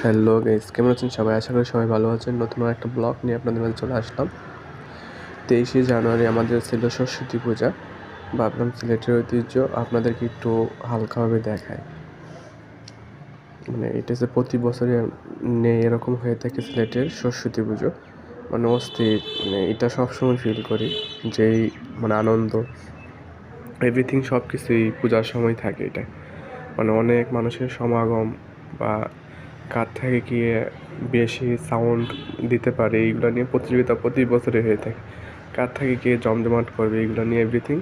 Hello guys, কেমন আছেন সবাই? আশা করি সবাই ভালো আছেন। নতুন একটা ব্লগ নিয়ে আপনাদের মাঝে চলে আসলাম। 23শে জানুয়ারি আমাদের ছিল সরস্বতী পূজা। ভাবলাম সিলেটের ঐতিহ্য আপনাদেরকে একটু হালকাভাবে দেখায়। এটা হচ্ছে প্রতি বছরই নেই এরকম হয়ে থাকে সিলেটের সরস্বতী পুজো। অস্থির, এটা সবসময় ফিল করি যেই আনন্দ এভরিথিং সব কিছুই পূজার সময় থাকে। এটা অনেক মানুষের সমাগম বা কার থেকে গিয়ে বেশি সাউন্ড দিতে পারে এইগুলো নিয়ে প্রতিযোগিতা প্রতি বছরে হয়ে থাকে। কার থেকে গিয়ে জমজমাট করবে এইগুলো নিয়ে এভরিথিং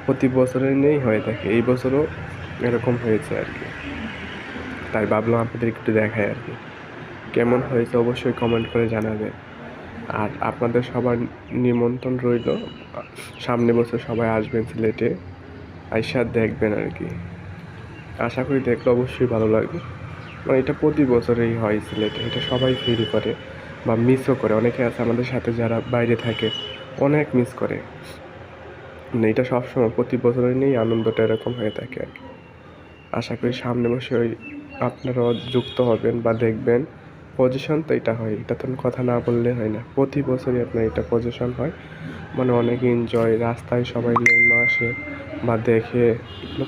প্রতি বছরের নিয়েই হয়ে থাকে। এই বছরও এরকম হয়েছে আর কি, তাই ভাবলাম আপনাদের একটু দেখায় আর কি। কেমন হয়েছে অবশ্যই কমেন্ট করে জানাবে। আর আপনাদের সবার নিমন্ত্রণ রইল, সামনে বছর সবাই আসবেন সিলেটে, আইসা দেখবেন আর কি। আশা করি দেখলে অবশ্যই ভালো লাগবে। এটা প্রতি বছরেই হয় সিলেটে, এটা সবাই ফিল করে বা মিসও করে। অনেকে আছে আমাদের সাথে যারা বাইরে থাকে, অনেক মিস করে। এটা সবসময় প্রতি বছরের নিয়েই আনন্দটা এরকম হয়ে থাকে আর কি। আশা করি সামনে বসে আপনারাও যুক্ত হবেন বা দেখবেন। পজিশন তো এটা হয়, এটা তো কথা না বললে হয় না। প্রতি বছরই আপনার এটা পজিশন হয়, অনেক এনজয়। রাস্তায় সবাই জন্য আসে বা দেখে,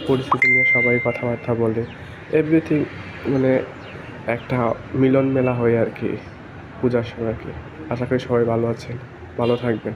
পরিস্থিতি নিয়ে সবাই কথাবার্তা বলে, এভরিথিং একটা মিলন মেলা হয় আর কি পূজার সময় আর কি। আশা করি সবাই ভালো আছেন, ভালো থাকবেন।